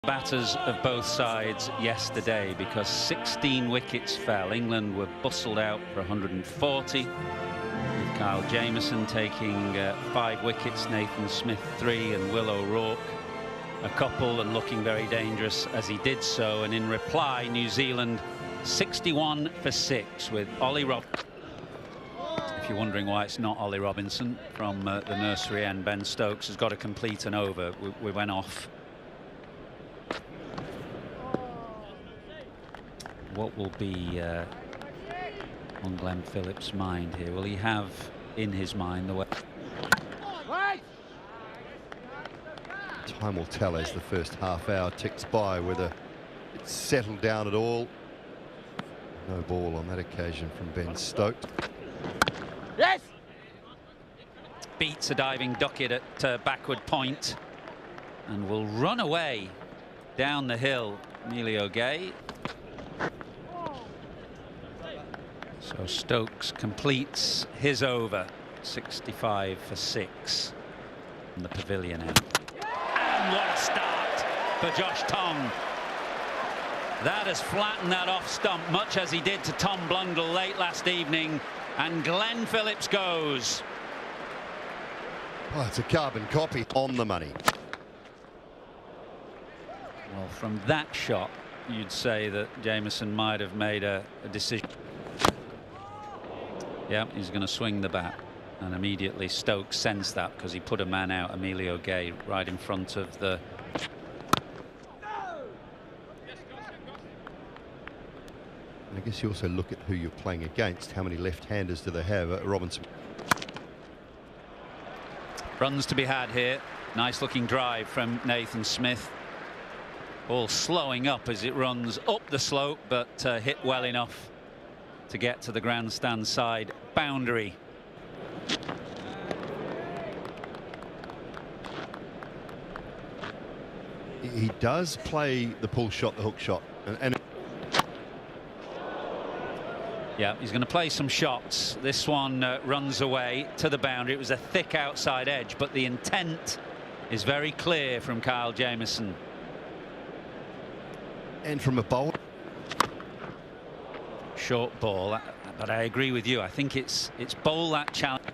Batters of both sides yesterday, because 16 wickets fell. England were bustled out for 140, with Kyle Jamieson taking 5 wickets, Nathan Smith 3 and Will O'Rourke a couple, and looking very dangerous as he did so. And in reply, New Zealand 61 for 6 with Ollie Robinson. If you're wondering why it's not Ollie Robinson from the nursery end, Ben Stokes has got to complete an over. We went off. What will be on Glenn Phillips' mind here? Will he have in his mind the way? Time will tell as the first half hour ticks by whether it's settled down at all. No ball on that occasion from Ben Stokes. Yes! Beats a diving ducket at backward point and will run away down the hill. Emilio Gay. So Stokes completes his over, 65 for 6 from the pavilion end. And what a start for Josh Tong. That has flattened that off stump, much as he did to Tom Blundell late last evening. And Glenn Phillips goes. Oh, it's a carbon copy on the money. Well, from that shot, you'd say that Jamieson might have made a decision. Yeah, he's going to swing the bat, and immediately Stokes sensed that because he put a man out, Emilio Gay, right in front of the. And I guess you also look at who you're playing against. How many left-handers do they have? Robinson. Runs to be had here. Nice looking drive from Nathan Smith. Ball slowing up as it runs up the slope, but hit well enough to get to the grandstand side boundary. He does play the pull shot, the hook shot, and yeah, he's going to play some shots. This one runs away to the boundary. It was a thick outside edge, but the intent is very clear from Kyle Jamieson. And from a bowl. Short ball, but I agree with you. I think it's bowl that challenge.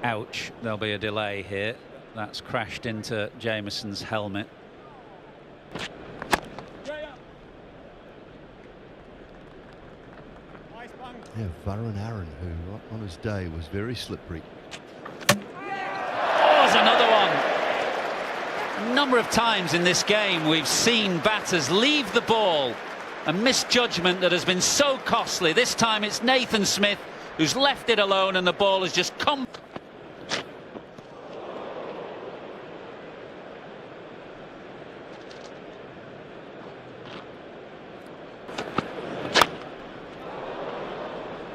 Ouch, there'll be a delay here. That's crashed into Jamieson's helmet. Yeah, Varun Aaron, who on his day was very slippery. Another one. A number of times in this game we've seen batters leave the ball, a misjudgment that has been so costly. This time it's Nathan Smith who's left it alone, and the ball has just come.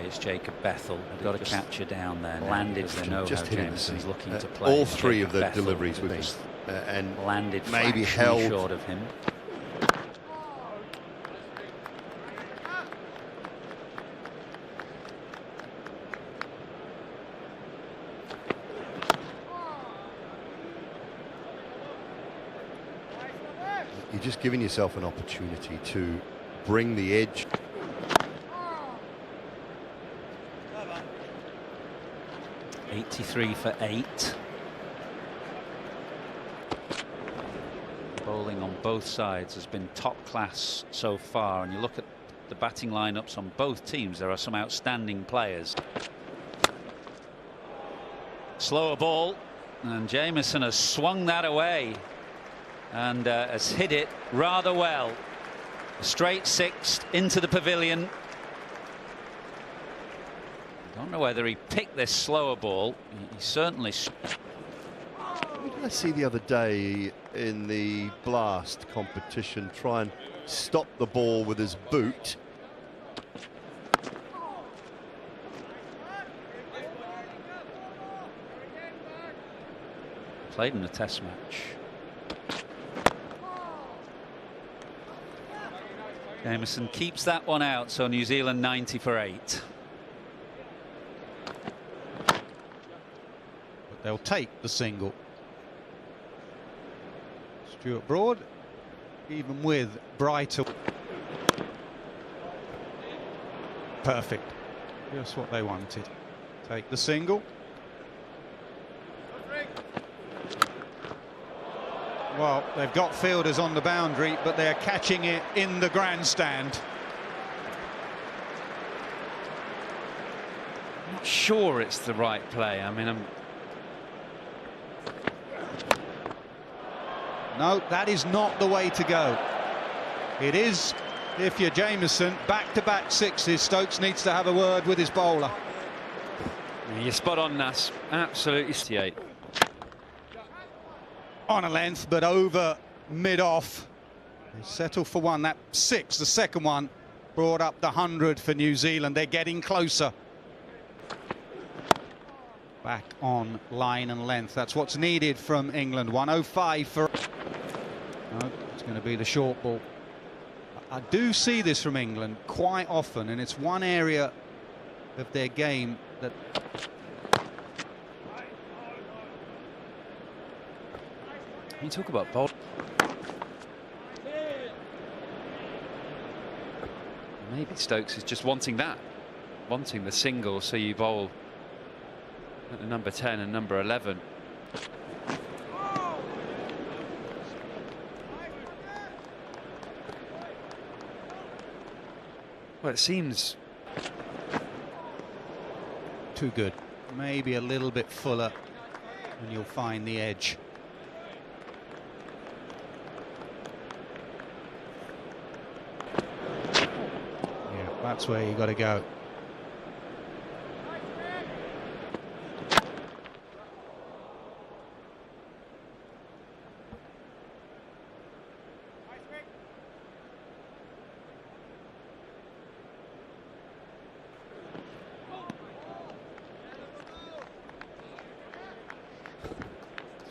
It's Jacob Bethel. They've got to capture down there. Landed for no. Just hitting Jamieson's looking to play. All three of the Bethel deliveries with him, and landed maybe held short of him. You're just giving yourself an opportunity to bring the edge. '83 for 8. Bowling on both sides has been top class so far, and you look at the batting lineups on both teams, there are some outstanding players. Slower ball, and Jamieson has swung that away and has hit it rather well. A straight 6 into the pavilion. I don't know whether he picked this slower ball. He certainly. What did I see the other day in the blast competition? Try and stop the ball with his boot. Played in a test match. Jamieson keeps that one out, so New Zealand 90 for 8. they'll take the single. Stuart Broad, even with Brighton. Perfect. Just what they wanted. Take the single. Well, they've got fielders on the boundary, but they're catching it in the grandstand. I'm not sure it's the right play. I mean, No, that is not the way to go. It is, if you're Jameson, back-to-back sixes. Stokes needs to have a word with his bowler. You're spot on, Nas. Absolutely 68. On a length, but over mid-off. They settle for one. That 6, the second one, brought up the 100 for New Zealand. They're getting closer. Back on line and length. That's what's needed from England. 105 for... No, it's going to be the short ball. I do see this from England quite often, and it's one area of their game that... You talk about bowl. Maybe Stokes is just wanting that, wanting the single, so you bowl at the number 10 and number 11. Well, it seems too good. Maybe a little bit fuller, and you'll find the edge. That's where you got to go.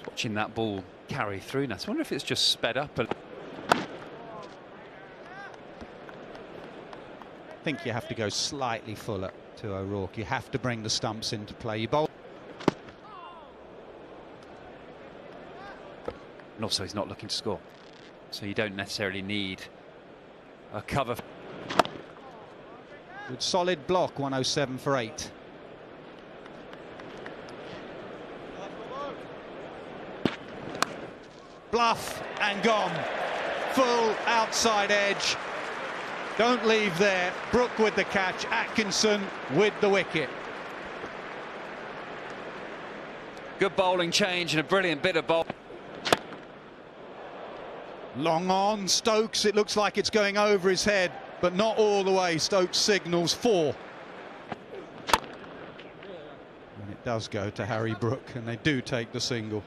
Watching that ball carry through now. I wonder if it's just sped up a... I think you have to go slightly fuller to O'Rourke. You have to bring the stumps into play. You bowl. And also he's not looking to score, so you don't necessarily need a cover. Good solid block, 107 for 8. Bluff and gone. Full outside edge. Don't leave there. Brook with the catch. Atkinson with the wicket. Good bowling change and a brilliant bit of bowl. Long on. Stokes. It looks like it's going over his head, but not all the way. Stokes signals 4. And it does go to Harry Brook, and they do take the single.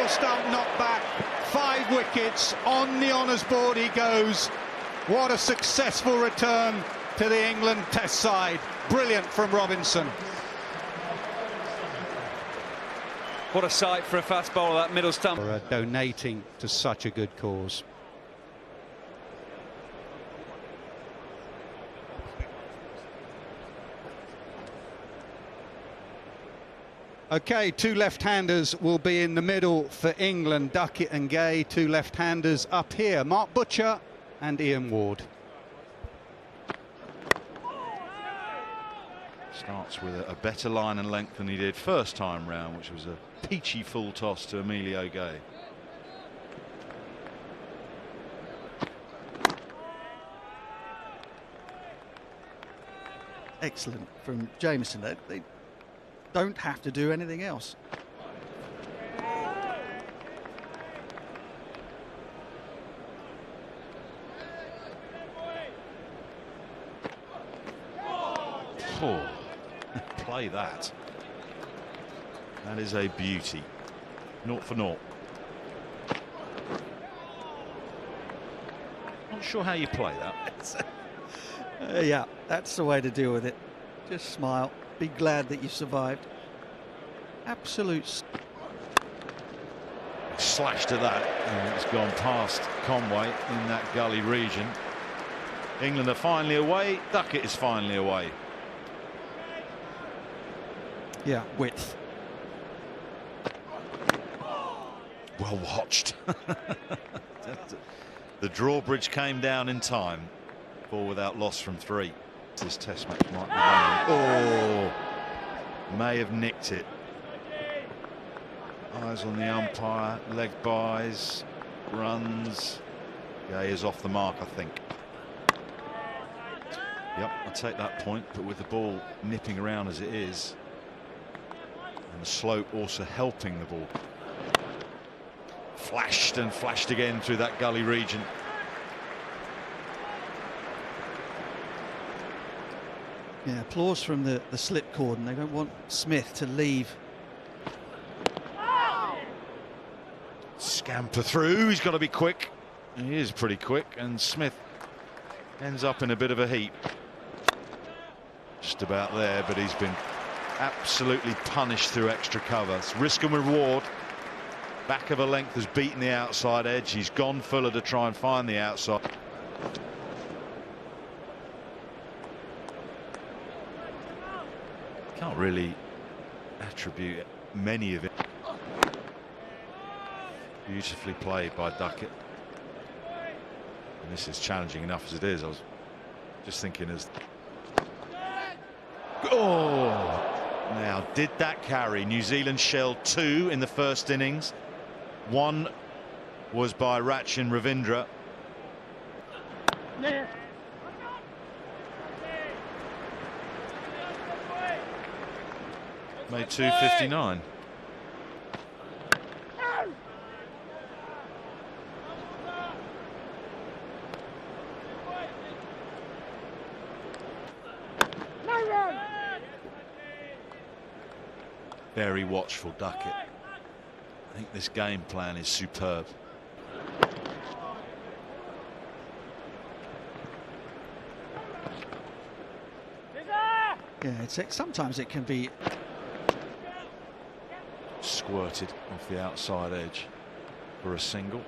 Stump knocked back, 5 wickets. On the honours board he goes. What a successful return to the England Test side. Brilliant from Robinson. What a sight for a fast bowler, that middle stump. For donating to such a good cause. OK, 2 left-handers will be in the middle for England. Duckett and Gay, 2 left-handers up here. Mark Butcher and Ian Ward. Starts with a better line and length than he did first time round, which was a peachy full toss to Emilio Gay. Excellent from Jameson. They don't have to do anything else. Oh, play that. That is a beauty. 0 for 0. Not sure how you play that. Yeah, that's the way to deal with it. Just smile. Be glad that you survived. Absolute. Slash to that, and it's gone past Conway in that gully region. England are finally away. Duckett is finally away. Yeah, width. Well watched. The drawbridge came down in time. 4 without loss from 3. This test match might be running. Oh, may have nicked it. Eyes on the umpire, leg buys, runs. Yeah, he is off the mark, I think. Yep, I'll take that point, but with the ball nipping around as it is, and the slope also helping the ball. Flashed and flashed again through that gully region. Yeah, applause from the slip cordon. They don't want Smith to leave. Scamper through, he's got to be quick. He is pretty quick, and Smith ends up in a bit of a heap. Just about there, but he's been absolutely punished through extra cover. It's risk and reward. Back of a length has beaten the outside edge. He's gone fuller to try and find the outside. Can't really attribute many of it. Beautifully played by Duckett. And this is challenging enough as it is. I was just thinking as... Oh! Now, did that carry? New Zealand shelled 2 in the first innings. 1 was by Rachin Ravindra. Made 259. Very watchful, Duckett. I think this game plan is superb. Yeah, sometimes it can be Squirted off the outside edge for a single.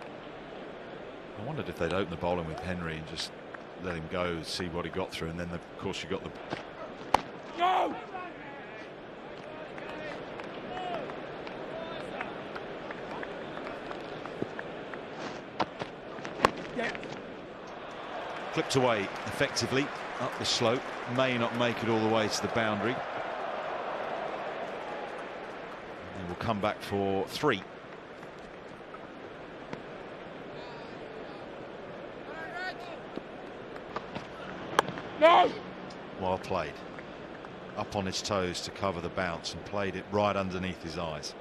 I wondered if they'd open the bowling with Henry and just let him go, see what he got through, and then of course you got the... Go! Clipped away effectively up the slope, may not make it all the way to the boundary. And we'll come back for 3. No! Well played. Up on his toes to cover the bounce and played it right underneath his eyes.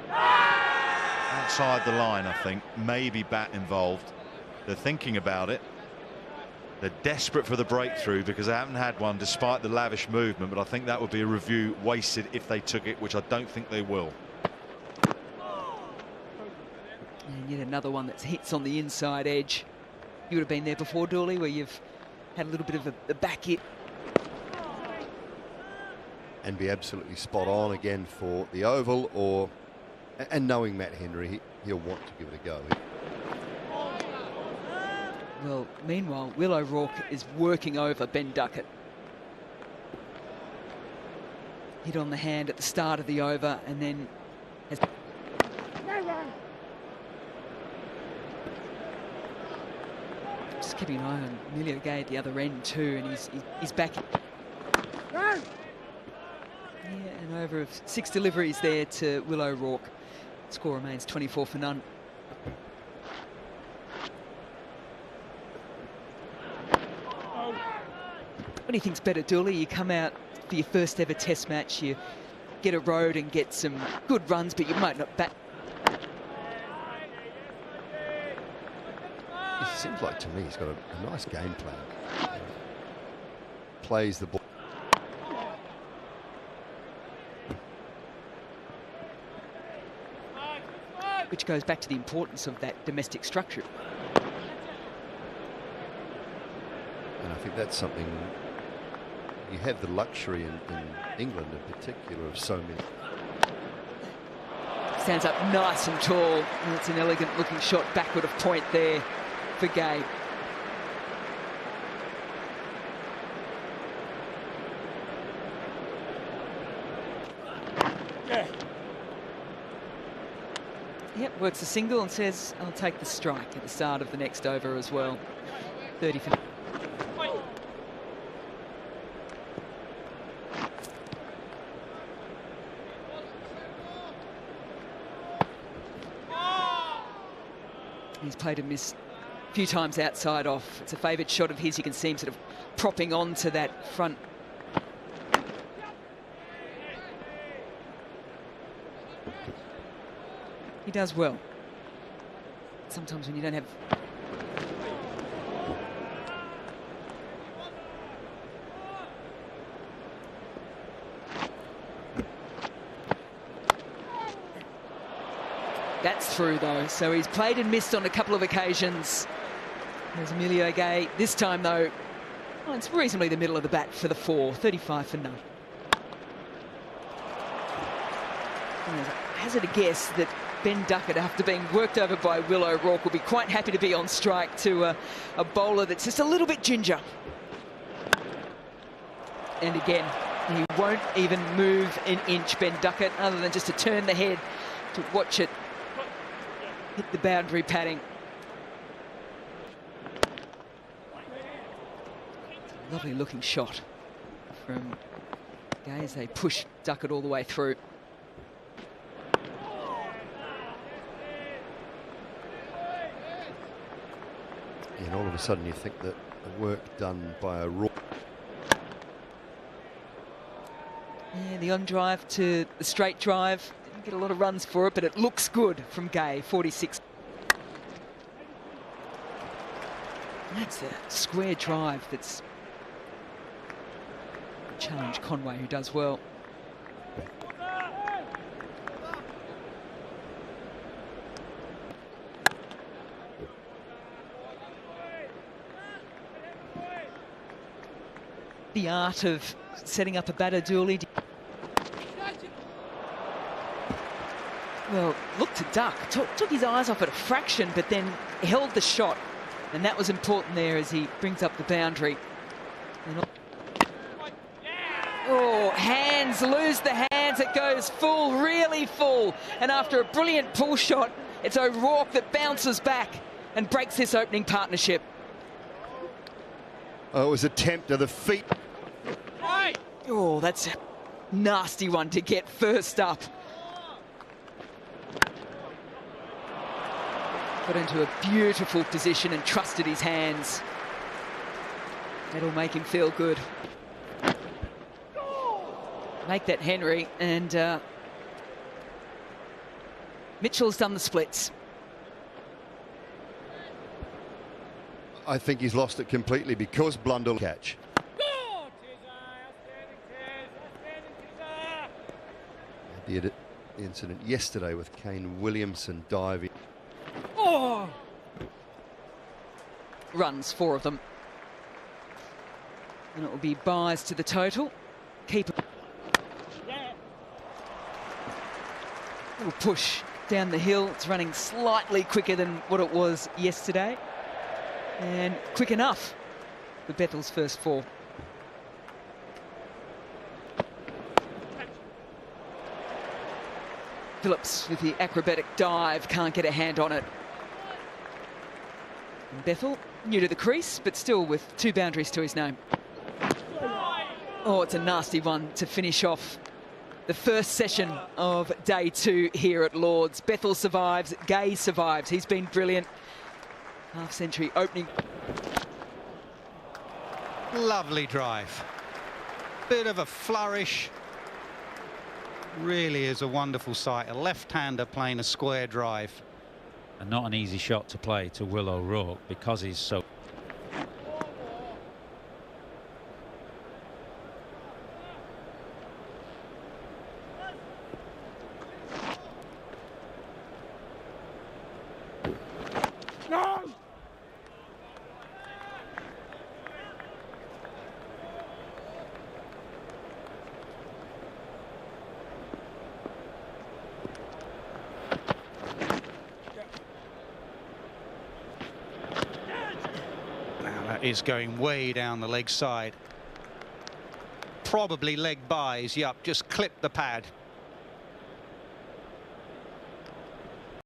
Outside the line, I think, maybe bat involved. They're thinking about it. They're desperate for the breakthrough because they haven't had one despite the lavish movement, but I think that would be a review wasted if they took it, which I don't think they will. And yet another one that hits on the inside edge. You would have been there before, Dooley, where you've had a little bit of a back hit. And be absolutely spot on again for the oval, or... And knowing Matt Henry, he'll want to give it a go. Well, meanwhile, Will O'Rourke is working over Ben Duckett. Hit on the hand at the start of the over and then has... Just keeping an eye on Emilio Gay at the other end too, and he's back. Yeah, an over of 6 deliveries there to Will O'Rourke. Score remains 24 for none. What do you think's better, Dooley? You come out for your first ever test match, you get a road and get some good runs, but you might not bat. It seems like to me he's got a nice game plan. Plays the ball. Which goes back to the importance of that domestic structure. And I think that's something you have the luxury in England in particular of so many. Stands up nice and tall. And it's an elegant looking shot backward of point there for Gay. Yep, works a single and says, I'll take the strike at the start of the next over as well. 30 for... He's played and missed a few times outside off. It's a favoured shot of his. You can see him sort of propping onto that front. He does well. Sometimes when you don't have... That's through though, so he's played and missed on a couple of occasions. There's Emilio Gay. This time though, well, it's reasonably the middle of the bat for the 4, 35 for none. Hazard a guess that Ben Duckett, after being worked over by Will O'Rourke, will be quite happy to be on strike to a bowler that's just a little bit ginger. And again, he won't even move an inch, Ben Duckett, other than just to turn the head to watch it hit the boundary padding. Lovely looking shot from Gay as they push Duckett all the way through. And all of a sudden you think that the work done by O'Rourke. Yeah, the on drive to the straight drive. Didn't get a lot of runs for it, but it looks good from Gay, 46. That's a square drive that's challenged Conway, who does well. The art of setting up a batter dually. Well, looked to duck, took his eyes off it a fraction, but then held the shot. And that was important there as he brings up the boundary. Oh, hands, lose the hands. It goes full, really full. And after a brilliant pull shot, it's O'Rourke that bounces back and breaks this opening partnership. Oh, it was a attempt to the feet. Oh, that's a nasty one to get first up. Got into a beautiful position and trusted his hands. That'll make him feel good. Make that Henry, and Mitchell's done the splits. I think he's lost it completely because Blundell catch. The incident yesterday with Kane Williamson diving. Oh! Runs, 4 of them. And it will be buys to the total. Keeper. Little push down the hill. It's running slightly quicker than what it was yesterday. And quick enough for Bethel's first 4. Phillips with the acrobatic dive, can't get a hand on it. And Bethel, new to the crease, but still with 2 boundaries to his name. Oh, it's a nasty one to finish off the first session of day 2 here at Lord's. Bethel survives, Gay survives. He's been brilliant. Half-century opening. Lovely drive. Bit of a flourish. Really is a wonderful sight. A left-hander playing a square drive. And not an easy shot to play to Will O'Rourke because he's so... No! Is going way down the leg side. Probably leg buys. Yup, just clip the pad.